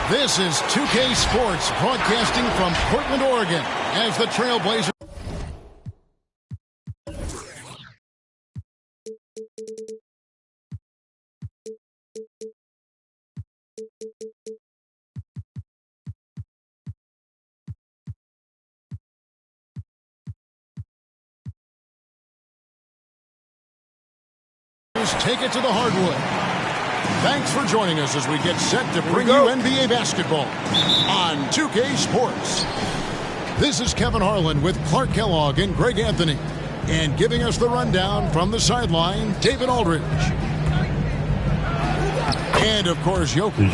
This is 2K Sports broadcasting from Portland, Oregon as the Trailblazers take it to the hardwood. Thanks for joining us as we get set to bring you NBA basketball on 2K Sports. This is Kevin Harlan with Clark Kellogg and Greg Anthony. And giving us the rundown from the sideline, David Aldridge. And, of course, Jokic.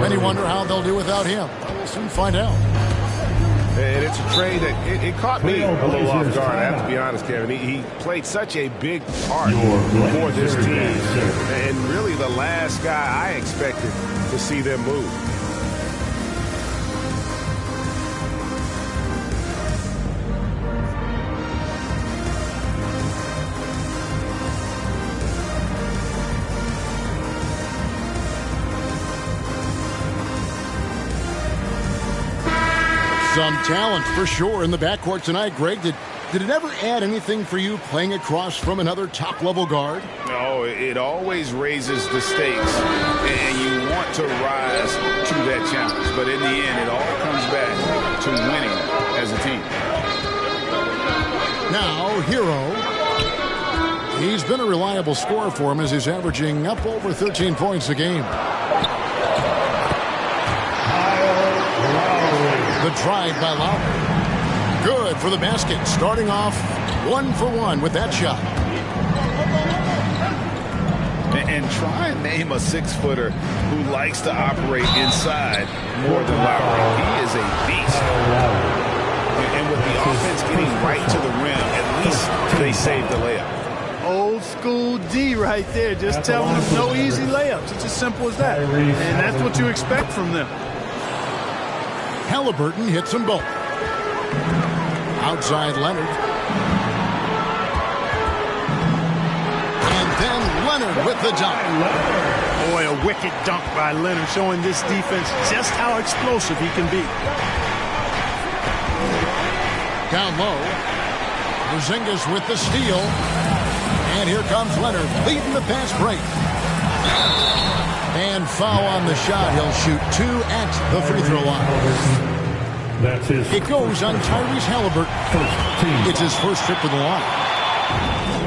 Many wonder how they'll do without him. We'll soon find out. And it's a trade that it caught me a little off guard, I have to be honest, Kevin. He played such a big part for this team. And really the last guy I expected to see them move. Some talent for sure in the backcourt tonight. Greg, did it ever add anything for you playing across from another top-level guard? No, it always raises the stakes, and you want to rise to that challenge. But in the end, it all comes back to winning as a team. Now, Hero. He's been a reliable scorer for him as he's averaging up over 13 points a game. The drive by Lowry. Good for the basket. Starting off 1 for 1 with that shot. And try and name a 6-footer who likes to operate inside more than Lowry. He is a beast. And with the offense getting right to the rim, at least they saved the layup. Old school D right there. Just telling them no easy layups. It's as simple as that. And that's what you expect from them. Halliburton hits them both. Outside Leonard. And then Leonard with the dunk. Boy, a wicked dunk by Leonard, showing this defense just how explosive he can be. Down low. Porzingis with the steal. And here comes Leonard leading the fast break. And foul on the shot. He'll shoot 2 at the free throw line. That's his. It goes on Tyrese Halliburton. It's his first trip to the line.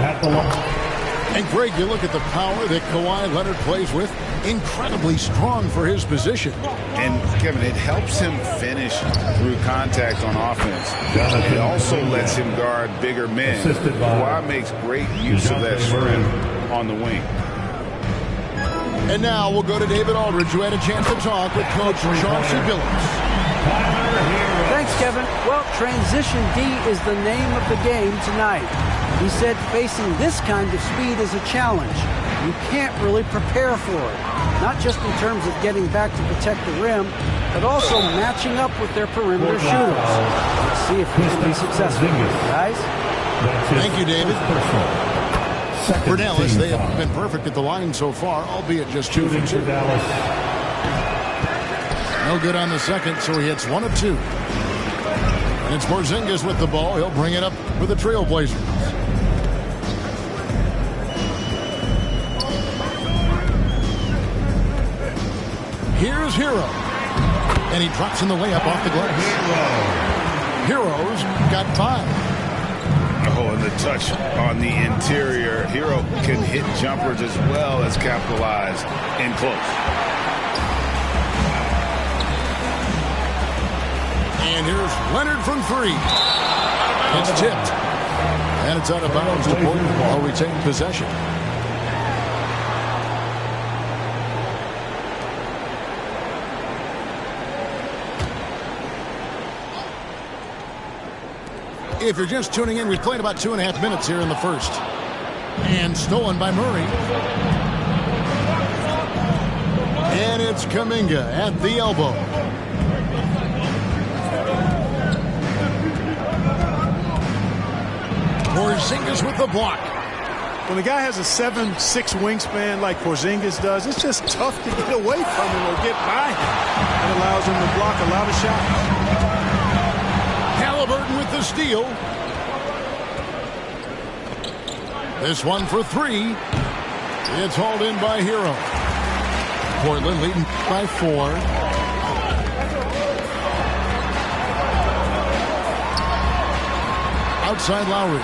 At the line. And Greg, you look at the power that Kawhi Leonard plays with. Incredibly strong for his position. And Kevin, it helps him finish through contact on offense. It also lets him guard bigger men. Kawhi makes great use of that strength on the wing. And now we'll go to David Aldridge, who had a chance to talk with Coach Chauncey Billups. Thanks, Kevin. Well, transition D is the name of the game tonight. He said facing this kind of speed is a challenge. You can't really prepare for it, not just in terms of getting back to protect the rim, but also matching up with their perimeter shooters. Let's see if we can be successful, guys. Thank you, David. For Dallas, they have been perfect at the line so far, albeit just 2 for 2. No good on the second, so he hits 1 of 2. And it's Porzingis with the ball. He'll bring it up for the Trailblazers. Here's Hero. And he drops in the layup off the glass. Hero's got 5. Oh, and the touch on the interior. Hero can hit jumpers as well as capitalize in close. And here's Leonard from 3. It's tipped. And it's out of bounds to Portland while retaining possession. If you're just tuning in, we've played about 2.5 minutes here in the first. And stolen by Murray. And it's Kuminga at the elbow. Porzingis with the block. When a guy has a 7'6" wingspan like Porzingis does, it's just tough to get away from him or get by him. That allows him to block a lot of shots. Halliburton with the steal. This one for three. It's hauled in by Hero. Portland leading by 4. Outside Lowry.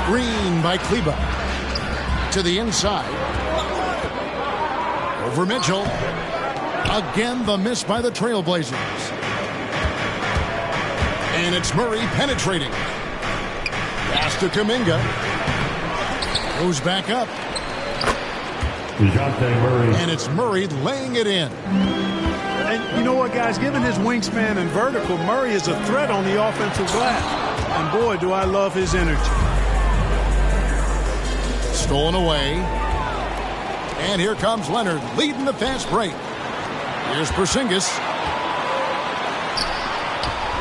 Screen by Kleba. To the inside. Over Mitchell. Again, the miss by the Trailblazers. And it's Murray penetrating. Pass to Kuminga. Goes back up. And it's Murray laying it in. And you know what, guys? Given his wingspan and vertical, Murray is a threat on the offensive glass. And boy, do I love his energy. Stolen away. And here comes Leonard leading the fast break. Here's Porzingis.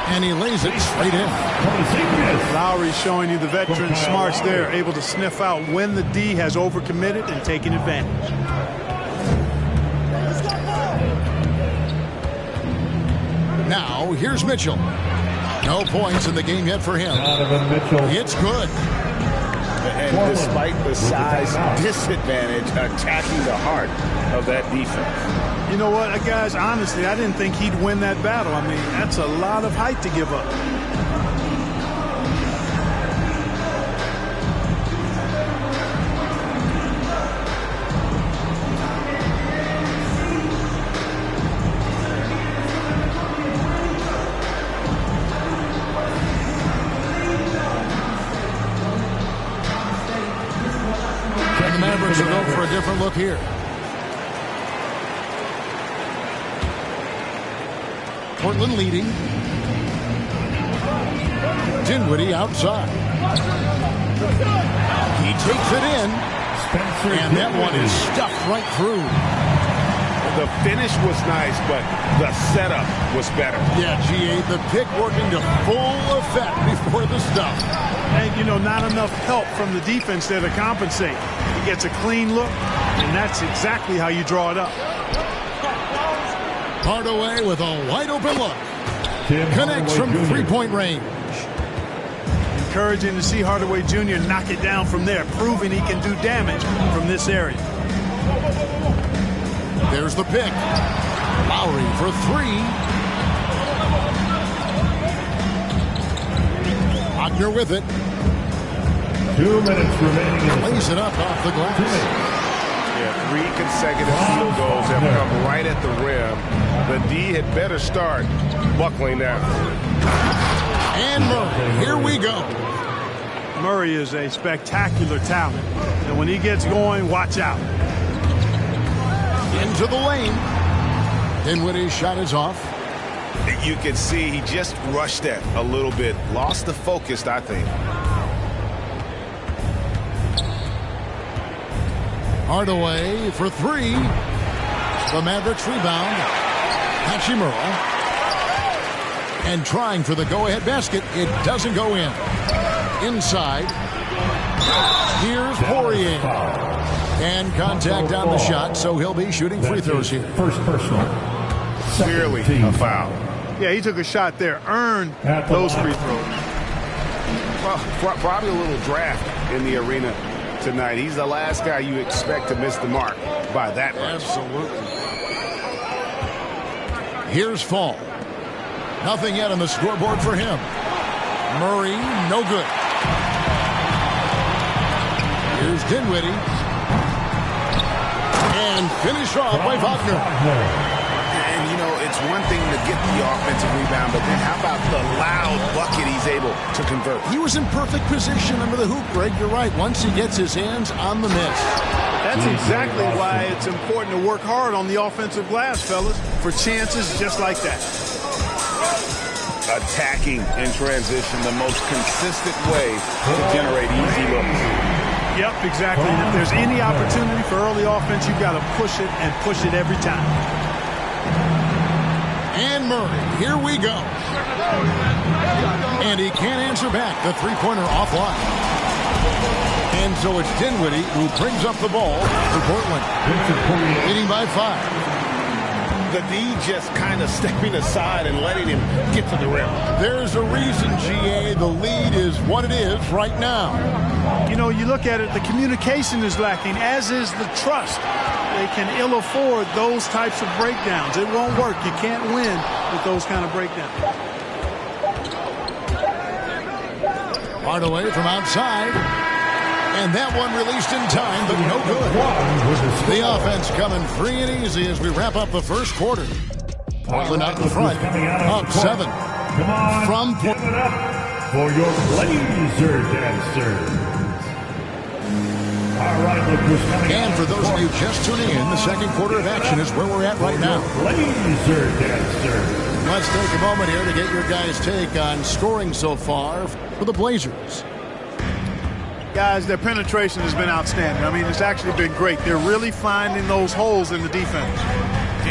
And he lays it straight in. Lowry showing you the veteran smarts there, able to sniff out when the D has overcommitted and taking advantage. Now, here's Mitchell. No points in the game yet for him. It's good. And despite the size disadvantage, attacking the heart of that defense. You know what, guys, honestly, I didn't think he'd win that battle. I mean, that's a lot of height to give up. And the Mavericks will go for a different look here. Portland leading. Dinwiddie outside. He takes it in. And that one is stuffed right through. The finish was nice, but the setup was better. Yeah, GA, the pick working to full effect before the stuff. And, you know, not enough help from the defense there to compensate. He gets a clean look, and that's exactly how you draw it up. Hardaway with a wide open look. Connects from three-point range. Encouraging to see Hardaway Jr. knock it down from there, proving he can do damage from this area. There's the pick. Lowry for three. Wagner with it. 2 minutes remaining. Lays it up off the glass. Yeah, 3 consecutive field goals have come right at the rim. The D had better start buckling down. And Murray, here we go. Murray is a spectacular talent. And when he gets going, watch out. Into the lane. Dinwiddie's shot is off. You can see he just rushed that a little bit. Lost the focus, I think. Hardaway for three. The Mavericks rebound. Hachimura. And trying for the go-ahead basket. It doesn't go in. Inside. Here's Poirier. And contact on the shot, so he'll be shooting free throws here. First personal. Clearly a foul. Yeah, he took a shot there. Earned those free throws. Well, probably a little draft in the arena tonight. He's the last guy you expect to miss the mark by that much. Absolutely. Here's Fall. Nothing yet on the scoreboard for him. Murray, no good. Here's Dinwiddie. And finished off by Wagner. And, you know, it's one thing to get the offensive rebound, but then how about the loud bucket he's able to convert? He was in perfect position under the hoop, Greg. You're right. Once he gets his hands on the miss. That's exactly why it's important to work hard on the offensive glass, fellas, for chances just like that. Attacking in transition, the most consistent way to generate easy looks. Yep, exactly. And if there's any opportunity for early offense, you've got to push it and push it every time. And Murray, here we go. And he can't answer back. The three-pointer offline. And so it's Dinwiddie who brings up the ball for Portland. Leading by 5. The D just kind of stepping aside and letting him get to the rim. There's a reason, GA, the lead is what it is right now. You know, you look at it, the communication is lacking, as is the trust. They can ill afford those types of breakdowns. It won't work. You can't win with those kind of breakdowns. Hardaway from outside. And that one released in time, but no good. The offense coming free and easy as we wrap up the first quarter. Portland out in front, up 7. From Portland. For your laser dancers. All right, look who's coming. And for those of you just tuning in, the second quarter of action is where we're at right now. Laser dancers. Let's take a moment here to get your guys' take on scoring so far for the Blazers. Guys, their penetration has been outstanding. I mean, it's actually been great. They're really finding those holes in the defense.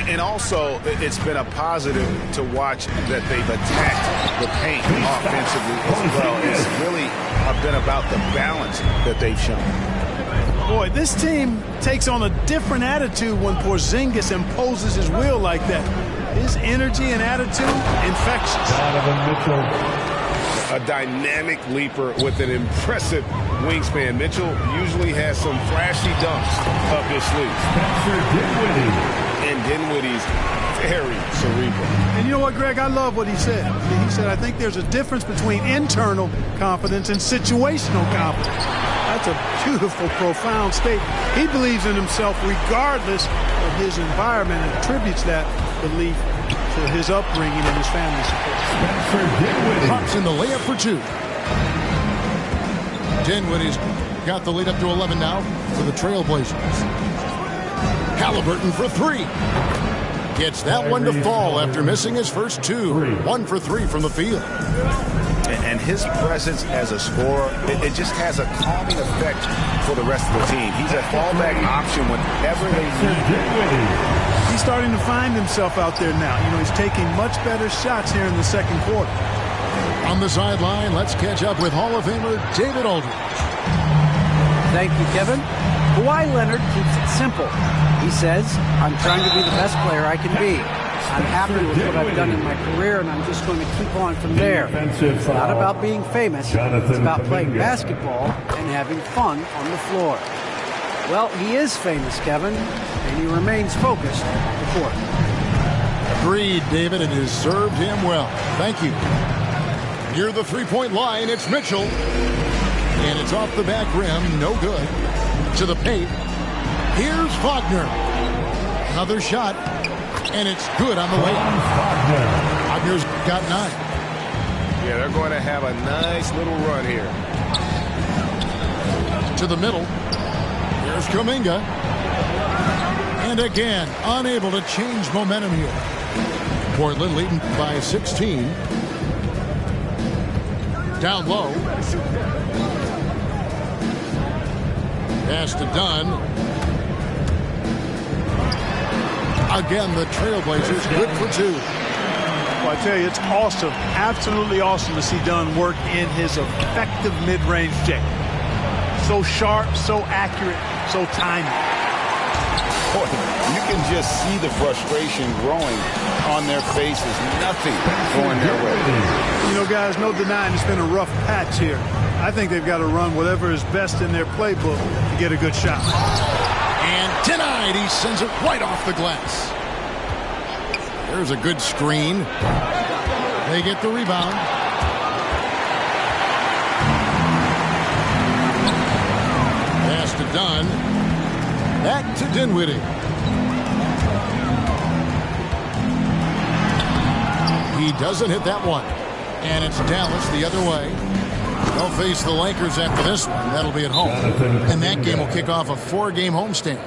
And also, it's been a positive to watch that they've attacked the paint offensively as well. It's really been about the balance that they've shown. Boy, this team takes on a different attitude when Porzingis imposes his will like that. His energy and attitude, infectious. Donovan Mitchell. A dynamic leaper with an impressive wingspan. Mitchell usually has some flashy dunks up his sleeve. And Dinwiddie's very cerebral. And you know what, Greg? I love what he said. He said, I think there's a difference between internal confidence and situational confidence. That's a beautiful, profound statement. He believes in himself regardless of his environment and attributes that belief to his upbringing and his family support. Pops in the layup for 2. Dinwiddie's got the lead up to 11 now for the Trailblazers. Halliburton for 3. Gets that one to fall after missing his first 2. 1 for 3 from the field. And his presence as a scorer, it just has a calming effect for the rest of the team. He's a fallback option whenever they need him. He's starting to find himself out there now. You know, he's taking much better shots here in the second quarter. On the sideline, let's catch up with Hall of Famer David Aldridge. Thank you, Kevin. Kawhi Leonard keeps it simple. He says, I'm trying to be the best player I can be. I'm happy with what I've done in my career, and I'm just going to keep on from there. It's not about being famous. It's about playing basketball and having fun on the floor. Well, he is famous, Kevin, and he remains focused on the court. Agreed, David. It has served him well. Thank you. Near the three-point line, it's Mitchell. And it's off the back rim. No good. To the paint. Here's Wagner. Another shot. And it's good on the way. Wagner's got 9. Yeah, they're going to have a nice little run here. To the middle. Here's Kuminga. And again, unable to change momentum here. Portland leading by 16. Down low. Pass to Dunn. Again, the Trailblazers good for 2. Well, I tell you, it's awesome, absolutely awesome to see Dunn work in his effective mid-range jam. So sharp, so accurate, so timely. Boy, you can just see the frustration growing on their faces. Nothing going their way. You know, guys, no denying it's been a rough patch here. I think they've got to run whatever is best in their playbook to get a good shot. And denied. He sends it right off the glass. There's a good screen. They get the rebound. Pass to Dunn. Back to Dinwiddie. He doesn't hit that one. And it's Dallas the other way. They'll face the Lakers after this one. That'll be at home. And that game will kick off a 4-game homestand.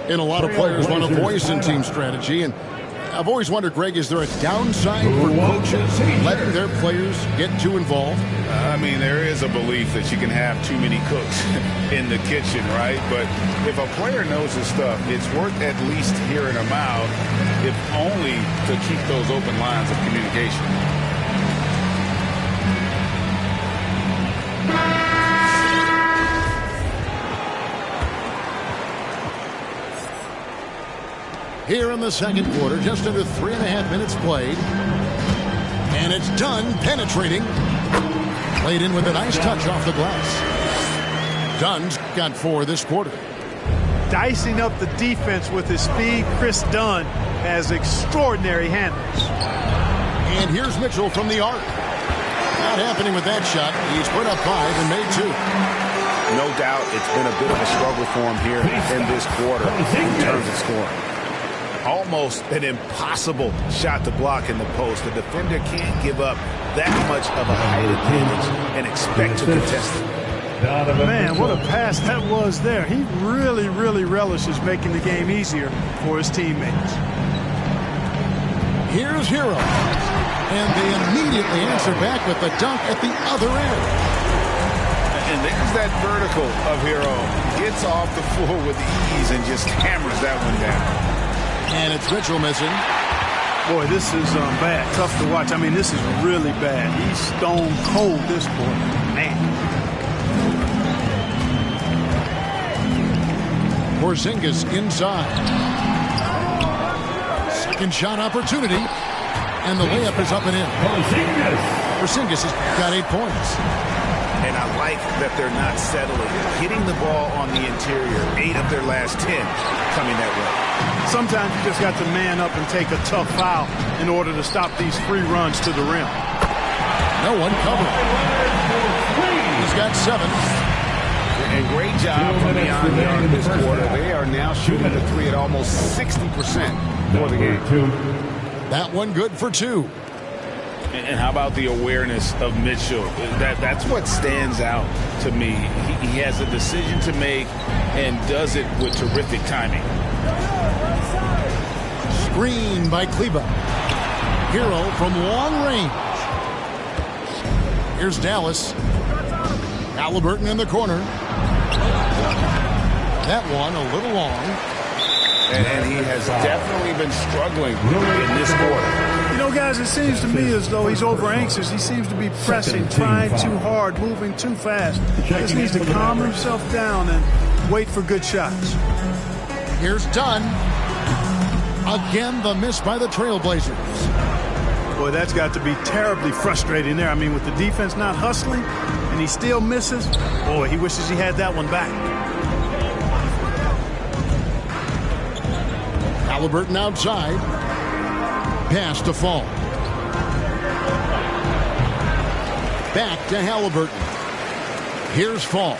And a lot of players want a voice in team strategy. And I've always wondered, Greg, is there a downside for coaches letting their players get too involved? I mean, there is a belief that you can have too many cooks in the kitchen, right? But if a player knows his stuff, it's worth at least hearing him out, if only to keep those open lines of communication. here in the second quarter. Just under 3.5 minutes played. And it's Dunn penetrating. Played in with a nice touch off the glass. Dunn's got 4 this quarter. Dicing up the defense with his speed, Chris Dunn has extraordinary handles. And here's Mitchell from the arc. Not happening with that shot. He's put up 5 and made 2. No doubt it's been a bit of a struggle for him here in this quarter in terms of scoring. Almost an impossible shot to block in the post. The defender can't give up that much of a height advantage and expect to contest it. Man, what a pass that was there. He really, really relishes making the game easier for his teammates. Here's Hero. And they immediately answer back with the dunk at the other end. And there's that vertical of Hero. Gets off the floor with ease and just hammers that one down. And it's Mitchell missing. Boy, this is bad. Tough to watch. I mean, this is really bad. He's stone cold, this boy. Man. Porzingis inside. Second shot opportunity. And the layup is up and in. Porzingis has got 8 points. And I like that they're not settling. Hitting the ball on the interior. 8 of their last 10 coming that way. Sometimes you just got to man up and take a tough foul in order to stop these free runs to the rim. No one covered. He's got 7. And great job from beyond the arc this quarter. They are now shooting the 3 at almost 60% for the game. That one good for 2. And how about the awareness of Mitchell? That's what stands out to me. He has a decision to make and does it with terrific timing. Screen by Kleba. Hero from long range. Here's Dallas. Halliburton in the corner. That one a little long. And he has definitely been struggling in this quarter. You know, guys, it seems to me as though he's over anxious. He seems to be pressing, trying too hard, moving too fast. He just needs to calm himself down and wait for good shots. Here's Dunn. Again, the miss by the Trailblazers. Boy, that's got to be terribly frustrating there. I mean, with the defense not hustling and he still misses, boy, he wishes he had that one back. Halliburton outside. Pass to Fall. Back to Halliburton. Here's Fall.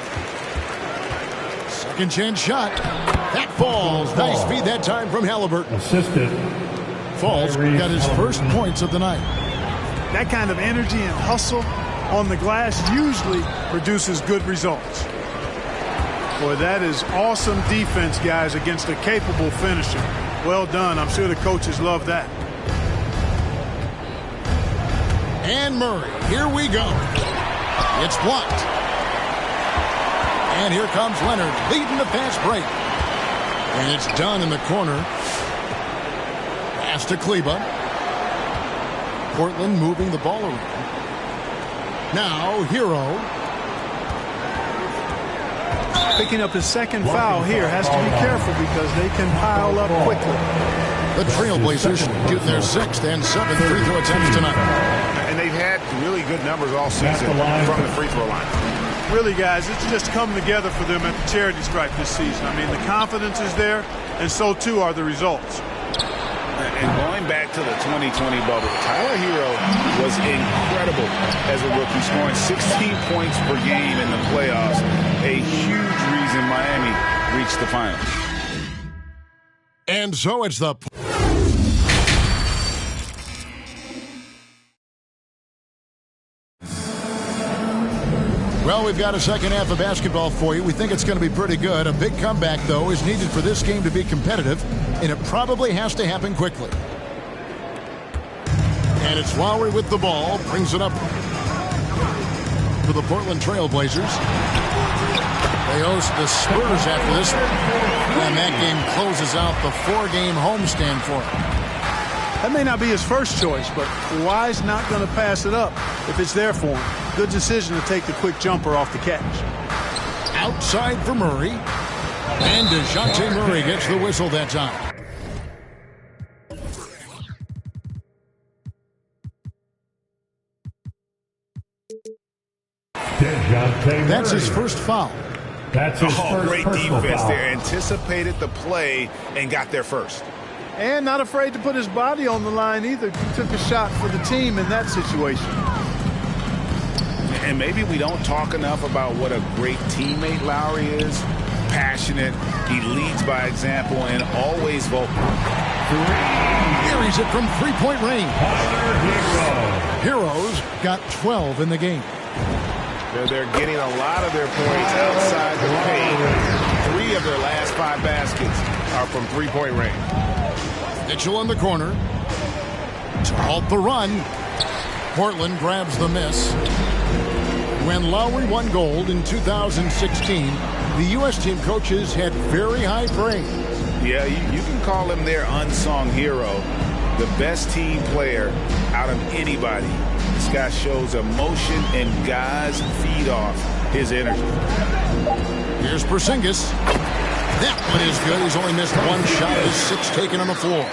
Second chance shot. That falls. Nice feed that time from Halliburton. Assisted. Falls got his first points of the night. That kind of energy and hustle on the glass usually produces good results. Boy, that is awesome defense, guys, against a capable finisher. Well done. I'm sure the coaches love that. And Murray, here we go. It's blocked. And here comes Leonard, leading the fast break. And it's done in the corner. Pass to Kleba. Portland moving the ball around. Now, Hero. Picking up his second foul here. Has to be careful because they can pile up quickly. The Trailblazers shooting their 6th and 7th free throw attempts tonight. And they've had really good numbers all season from the free throw line. Really, guys, it's just come together for them at the charity stripe this season. I mean, the confidence is there, and so too are the results. And going back to the 2020 bubble, Tyler Hero was incredible as a rookie, scoring 16 points per game in the playoffs. A huge reason Miami reached the finals. And so it's the... Well, we've got a second half of basketball for you. We think it's going to be pretty good. A big comeback, though, is needed for this game to be competitive, and it probably has to happen quickly. And it's Lowry with the ball, brings it up for the Portland Trailblazers. They host the Spurs after this one, and that game closes out the 4-game homestand for them. That may not be his first choice, but Kawhi's not going to pass it up if it's there for him. Good decision to take the quick jumper off the catch. Outside for Murray. And DeJounte Murray gets the whistle that time. That's his first foul. That's his first great personal defense foul. there. Anticipated the play and got there first. And not afraid to put his body on the line either. He took a shot for the team in that situation. And maybe we don't talk enough about what a great teammate Lowry is. Passionate, he leads by example, and always vocal. Carries it from three-point range. Heroes got 12 in the game. They're getting a lot of their points outside the paint. 3 of their last 5 baskets are from three-point range. Mitchell in the corner to halt the run. Portland grabs the miss. When Lowry won gold in 2016, the U.S. team coaches had very high praise. Yeah, you can call him their unsung hero, the best team player out of anybody. This guy shows emotion, and guys feed off his energy. Here's Porzingis. That one is good. He's only missed 1 shot of his 6 taken on the floor.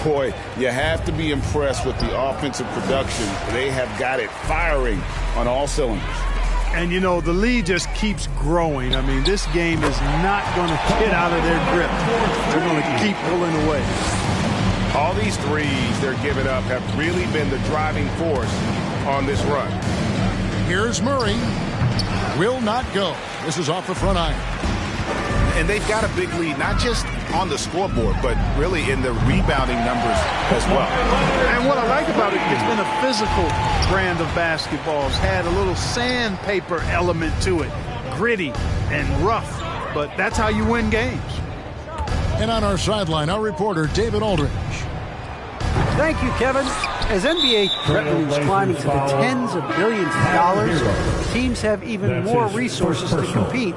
Boy, you have to be impressed with the offensive production. They have got it firing on all cylinders. And, you know, the lead just keeps growing. I mean, this game is not going to get out of their grip. They're going to keep pulling away. All these threes they're giving up have really been the driving force on this run. Here's Murray. Will not go. This is off the front iron. And they've got a big lead, not just on the scoreboard, but really in the rebounding numbers as well. And what I like about it, it's been a physical brand of basketball. It's had a little sandpaper element to it, gritty and rough, but that's how you win games. And on our sideline, our reporter, David Aldridge. Thank you, Kevin. As NBA revenues climbing to the tens of billions of dollars, teams have even more resources to compete.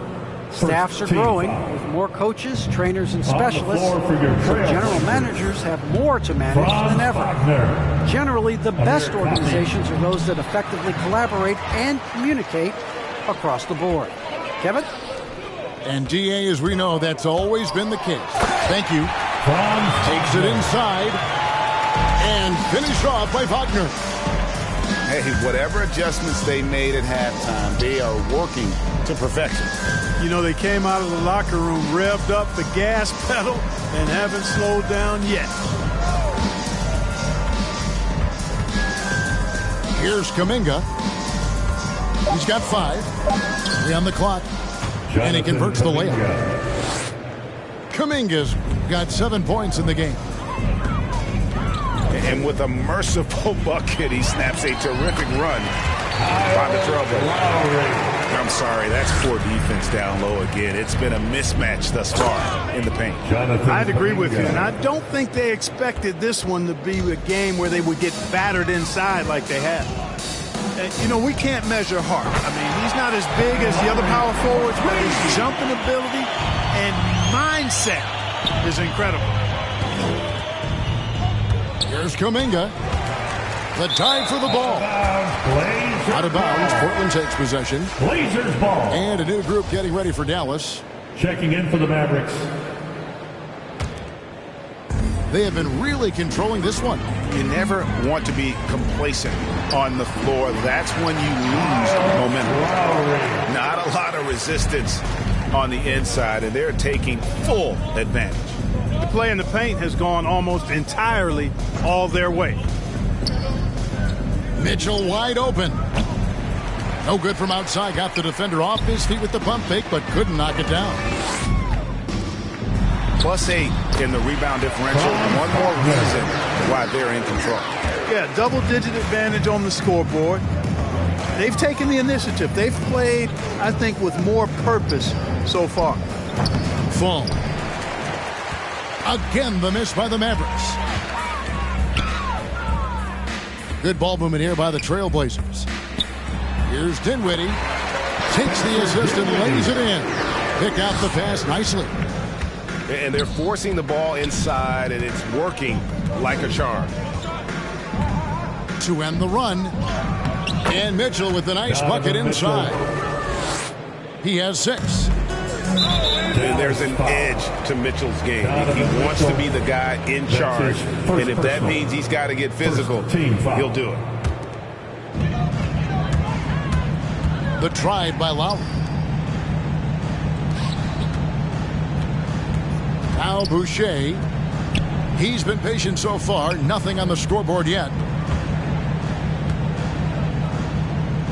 Staffs are growing with more coaches, trainers, and specialists. So general managers have more to manage than ever. Generally, the best organizations are those that effectively collaborate and communicate across the board. Kevin? And DA, as we know, that's always been the case. Thank you. Takes it inside and finished off by Wagner. Hey, whatever adjustments they made at halftime, they are working to perfection. You know, they came out of the locker room, revved up the gas pedal, and haven't slowed down yet. Here's Kuminga. He's got 5. 3 on the clock. And he converts the layup. Kuminga's got 7 points in the game. And with a merciful bucket, he snaps a terrific run by the Trailblazers. I'm sorry, that's poor defense down low again. It's been a mismatch thus far in the paint. I'd agree with you, and I don't think they expected this one to be a game where they would get battered inside like they have. You know, we can't measure Hart. I mean, he's not as big as the other power forwards, but his jumping ability and mindset is incredible. Here's Kuminga. The dive for the ball. Out of bounds. Portland takes possession. Blazers ball. And a new group getting ready for Dallas. Checking in for the Mavericks. They have been really controlling this one. You never want to be complacent on the floor. That's when you lose momentum. Not a lot of resistance on the inside, and they're taking full advantage. The play in the paint has gone almost entirely all their way. Mitchell wide open. No good from outside. Got the defender off his feet with the pump fake, but couldn't knock it down. +8 in the rebound differential. One more reason why they're in control. Yeah, double-digit advantage on the scoreboard. They've taken the initiative. They've played, I think, with more purpose so far. Full. Again, the miss by the Mavericks. Good ball movement here by the Trailblazers. Here's Dinwiddie. Takes the assist and lays it in. Pick out the pass nicely. And they're forcing the ball inside, and it's working like a charm. To end the run. And Mitchell with a nice bucket inside. He has 6. And there's an edge to Mitchell's game. He wants to be the guy in charge. And if that means he's got to get physical, he'll do it. The drive by Lowry. Now Boucher. He's been patient so far. Nothing on the scoreboard yet.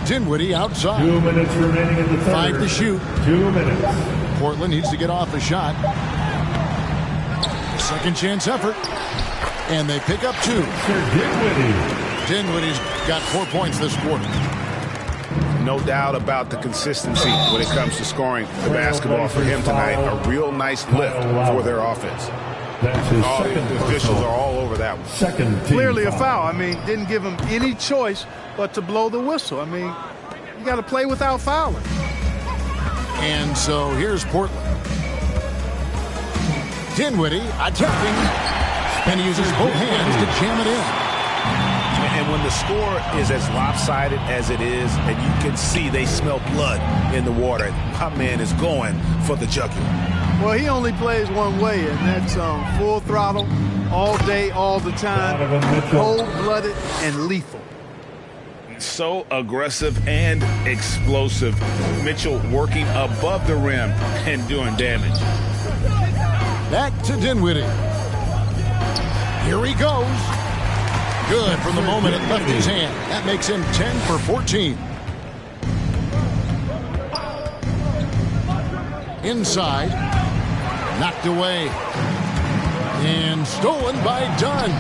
Dinwiddie outside. 2 minutes remaining in the third. 5 to shoot. 2 minutes. Portland needs to get off the shot. Second chance effort. And they pick up 2. Dinwiddie's got 4 points this quarter. No doubt about the consistency when it comes to scoring the basketball for him tonight. A real nice lift for their offense. All the officials are all over that one. Clearly a foul. I mean, didn't give him any choice but to blow the whistle. I mean, you got to play without fouling. And so here's Portland. Dinwiddie attacking. And he uses both hands to jam it in. And when the score is as lopsided as it is, and you can see they smell blood in the water, my man is going for the jugular. Well, he only plays one way, and that's full throttle, all day, all the time, cold-blooded and lethal. So aggressive and explosive. Mitchell working above the rim and doing damage. Back to Dinwiddie. Here he goes. Good from the moment it left his hand. That makes him 10 for 14. Inside. Knocked away. And stolen by Dunn.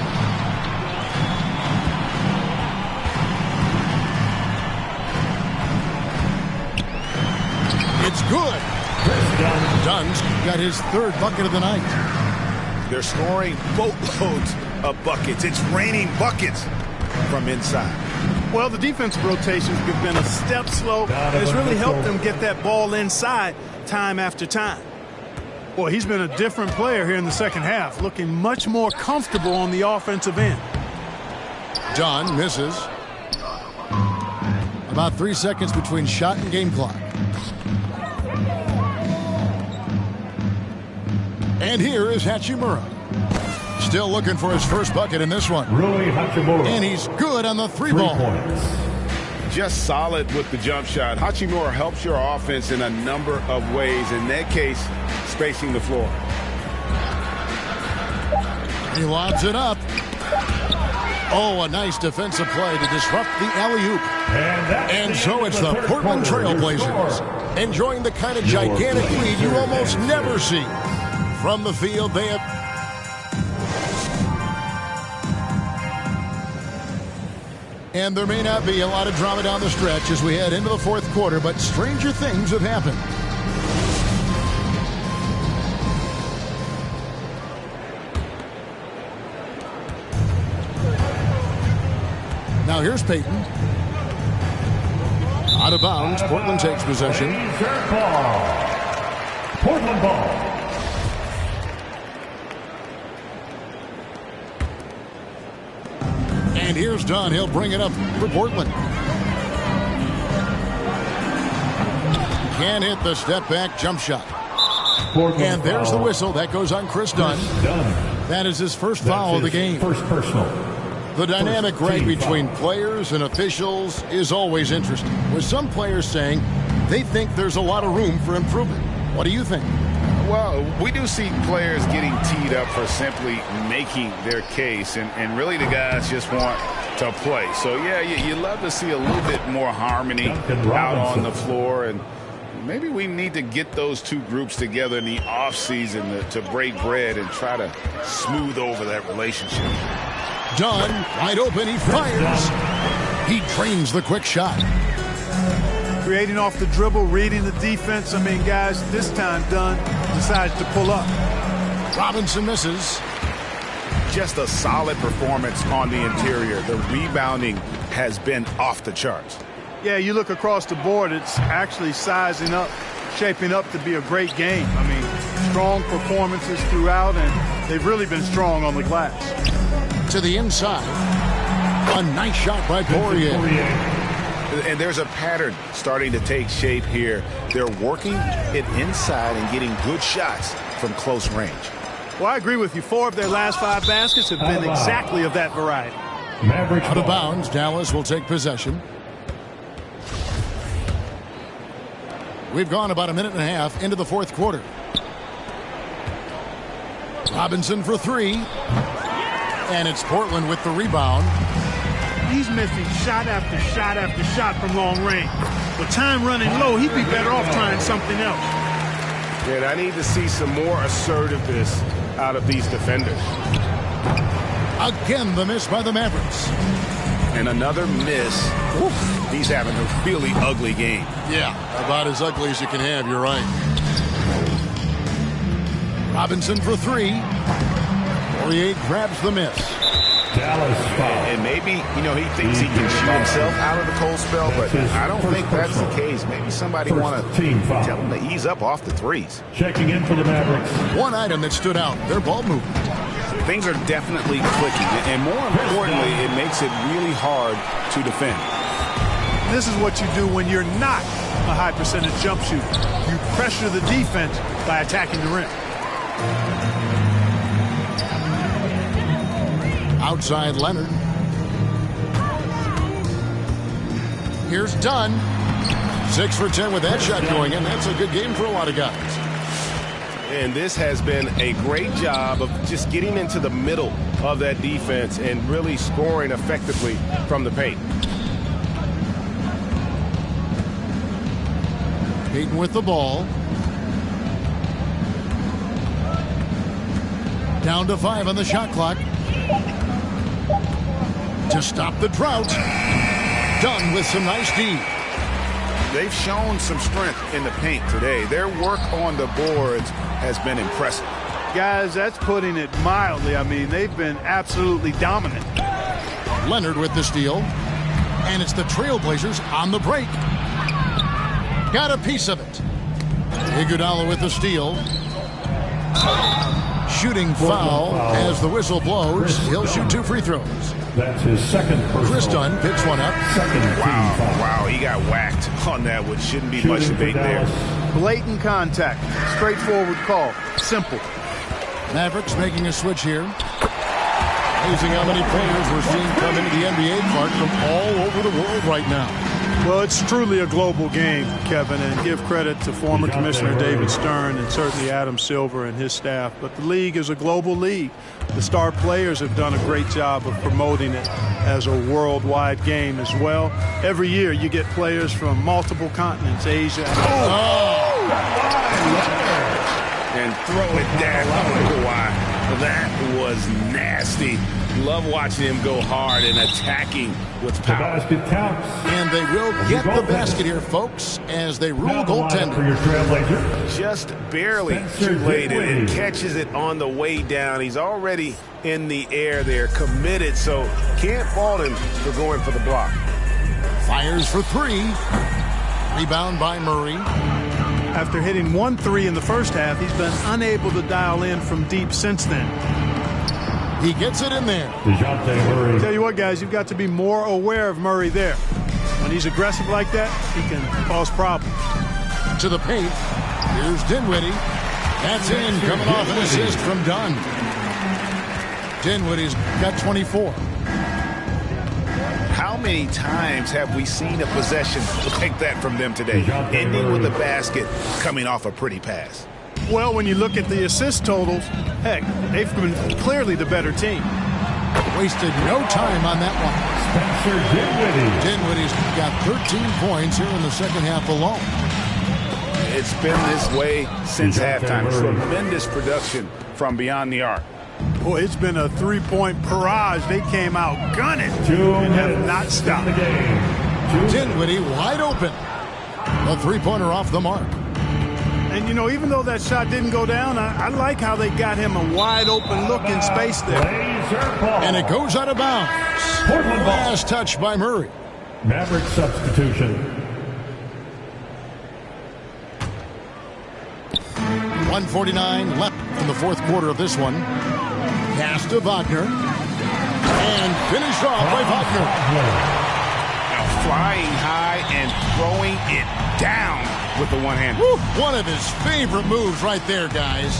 It's good. Dunn's got his 3rd bucket of the night. They're scoring boatloads of buckets. It's raining buckets from inside. Well, the defensive rotations have been a step slow, and it's really helped them get that ball inside time after time. Boy, he's been a different player here in the second half, looking much more comfortable on the offensive end. Dunn misses. About 3 seconds between shot and game clock. And here is Hachimura. Still looking for his first bucket in this one. Rui Hachimura. And he's good on the 3-ball. Just solid with the jump shot. Hachimura helps your offense in a number of ways. In that case, spacing the floor. He lobs it up. Oh, a nice defensive play to disrupt the alley-oop. And so it's the Portland Trail Blazers enjoying the kind of gigantic lead you almost never see. From the field, they have... And there may not be a lot of drama down the stretch as we head into the 4th quarter, but stranger things have happened. Now here's Payton. Out of bounds, Portland takes possession. Portland ball. And here's Dunn. He'll bring it up for Portland. Can't hit the step-back jump shot. And there's the whistle. That goes on Chris Dunn. That is his first foul of the game. First personal. The dynamic right between players and officials is always interesting, with some players saying they think there's a lot of room for improvement. What do you think? Well, we do see players getting teed up for simply making their case, and really the guys just want to play. So, yeah, you love to see a little bit more harmony out on the floor, and maybe we need to get those two groups together in the offseason to break bread and try to smooth over that relationship. Dunn, wide open, he fires. He drains the quick shot. Creating off the dribble, reading the defense. I mean, guys, this time Dunn decides to pull up. Robinson misses. Just a solid performance on the interior. The rebounding has been off the charts. Yeah, you look across the board, it's actually sizing up, shaping up to be a great game. I mean, strong performances throughout, and they've really been strong on the glass. To the inside. A nice shot by Poirier. And there's a pattern starting to take shape here. They're working it inside and getting good shots from close range. Well, I agree with you. 4 of their last 5 baskets have been exactly of that variety. Out of bounds, Dallas will take possession. We've gone about a minute and a half into the fourth quarter. Robinson for three. And it's Portland with the rebound. He's missing shot after shot after shot from long range. With time running low, he'd be better off trying something else. And I need to see some more assertiveness out of these defenders. Again, the miss by the Mavericks. And another miss. Oof. He's having a really ugly game. Yeah, about as ugly as you can have, you're right. Robinson for three. Poirier grabs the miss. Dallas foul. And maybe, he thinks he can shoot himself out of the cold spell, but I don't think that's the case. Maybe somebody want to tell him to ease up off the threes. Checking in for the Mavericks. One item that stood out, their ball movement. Things are definitely clicking, and more importantly, it makes it really hard to defend. This is what you do when you're not a high percentage jump shooter. You pressure the defense by attacking the rim. Outside Leonard. Here's Dunn. 6 for 10 with that shot going in. That's a good game for a lot of guys. And this has been a great job of just getting into the middle of that defense and really scoring effectively from the paint. Payton with the ball. Down to 5 on the shot clock. To stop the drought. Dunn with some nice D. They've shown some strength in the paint today. Their work on the boards has been impressive. Guys, that's putting it mildly. I mean, they've been absolutely dominant. Leonard with the steal. And it's the Trailblazers on the break. Got a piece of it. Iguodala with the steal. Shooting foul as the whistle blows. He'll shoot 2 free throws. That's his second personal. Chris Dunn picks one up. Wow, he got whacked on that, which shouldn't be much debate there. Blatant contact. Straightforward call. Simple. Mavericks making a switch here. Amazing how many players we're seeing come into the NBA, Clark, from all over the world right now. Well, it's truly a global game, Kevin, and give credit to former Commissioner David Stern and certainly Adam Silver and his staff. But the league is a global league. The star players have done a great job of promoting it as a worldwide game as well. Every year you get players from multiple continents, Asia. And throw it down. Wow, that was nasty. Love watching him go hard and attacking with power. The basket counts. And they will get the basket here, folks, as they rule goaltender. For your Trailblazer. Just barely too late and catches it on the way down. He's already in the air there, committed, so can't fault him for going for the block. Fires for 3. Rebound by Murray. After hitting 1 3 in the first half, he's been unable to dial in from deep since then. He gets it in there. Murray. Tell you what, guys, you've got to be more aware of Murray there. When he's aggressive like that, he can cause problems. To the paint. Here's Dinwiddie. That's in, coming off an assist from Dunn. Dinwiddie's got 24. How many times have we seen a possession like that from them today? Ending with a basket, coming off a pretty pass. Well, when you look at the assist totals, heck, they've been clearly the better team. Wasted no time on that one. Spencer Dinwiddie. Dinwiddie's got 13 points here in the second half alone. It's been this way since halftime. Tremendous production from beyond the arc. Boy, it's been a three-point barrage. They came out gunning and have not stopped. Dinwiddie wide open. A three-pointer off the mark. And, you know, even though that shot didn't go down, I like how they got him a wide-open look in space there. And it goes out of bounds. Last touch by Murray. Maverick substitution. 1:49 left in the fourth quarter of this one. Pass to Wagner. And finished off by Wagner. Now flying high and throwing it down with the one hand. One of his favorite moves right there, guys.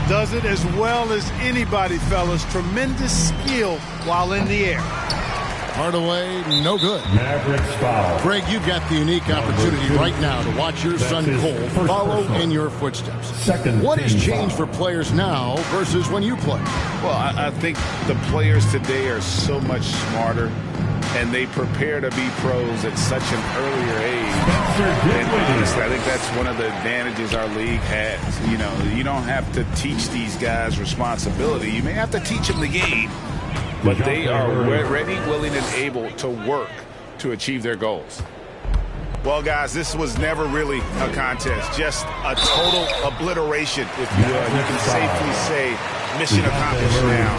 Does it as well as anybody, fellas. Tremendous skill while in the air. Hardaway, no good. Mavericks foul. Greg, you've got the unique opportunity right now to watch your son Cole follow in your footsteps. What has changed for players now versus when you played? Well, I think the players today are so much smarter, and they prepare to be pros at such an earlier age. And honestly, I think that's one of the advantages our league has. You know, you don't have to teach these guys responsibility. You may have to teach them the game, but they are ready, willing, and able to work to achieve their goals. Well, guys, this was never really a contest, just a total obliteration, if you will. You can safely say mission accomplished now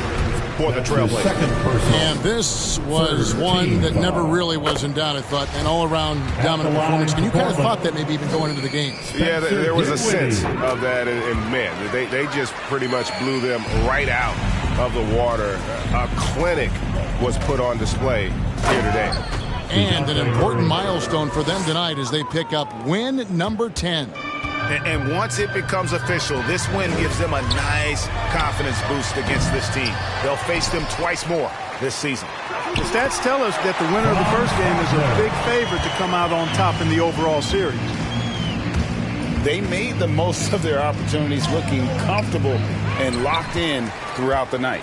for the Trailblazers. And this was one that never really was in doubt, I thought, an all-around dominant performance. And you kind of thought that maybe even going into the game. Yeah, there was a sense of that, and man, they just pretty much blew them right out of the water. A clinic was put on display here today. And an important milestone for them tonight as they pick up win number 10. And once it becomes official, this win gives them a nice confidence boost against this team. They'll face them twice more this season. The stats tell us that the winner of the first game is a big favorite to come out on top in the overall series. They made the most of their opportunities, looking comfortable and locked in throughout the night.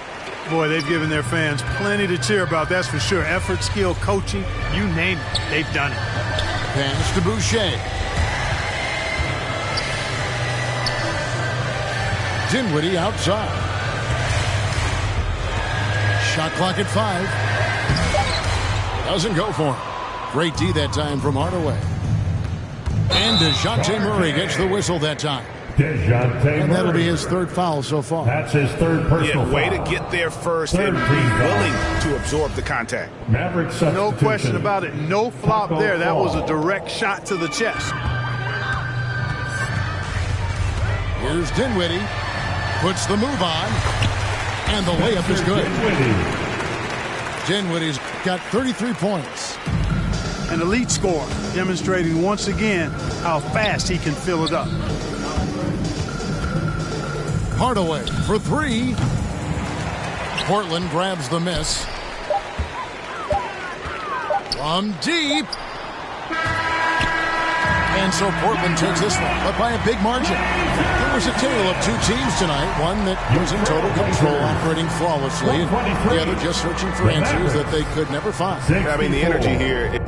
Boy, they've given their fans plenty to cheer about, that's for sure. Effort, skill, coaching, you name it, they've done it. Pass to Boucher. Dinwiddie outside. Shot clock at 5. Doesn't go for him. Great D that time from Hardaway. And DeJounte Murray gets the whistle that time. And that'll be his third foul so far. That's his third personal foul. Way to get there first and be willing to absorb the contact. Mavericks substitution. No question about it. No flop there. That was a direct shot to the chest. Here's Dinwiddie. Puts the move on. And the layup is good. Dinwiddie's got 33 points. An elite scorer, demonstrating once again how fast he can fill it up. Hardaway for 3. Portland grabs the miss. From deep. And so Portland takes this one, but by a big margin. There was a tale of two teams tonight, one that was in total control, operating flawlessly, and the other just searching for answers that they could never find. I mean, the energy here...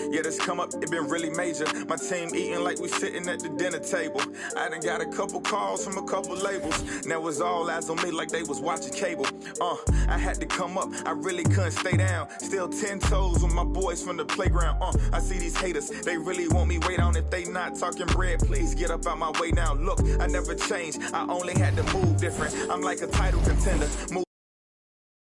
Yeah, this come up, it been really major. My team eating like we sitting at the dinner table. I done got a couple calls from a couple labels. Now it's all eyes on me like they was watching cable. I had to come up, I really couldn't stay down. Still 10 toes with my boys from the playground. I see these haters, they really want me way down. If they not talking bread, please get up out my way now. Look, I never changed, I only had to move different. I'm like a title contender. Move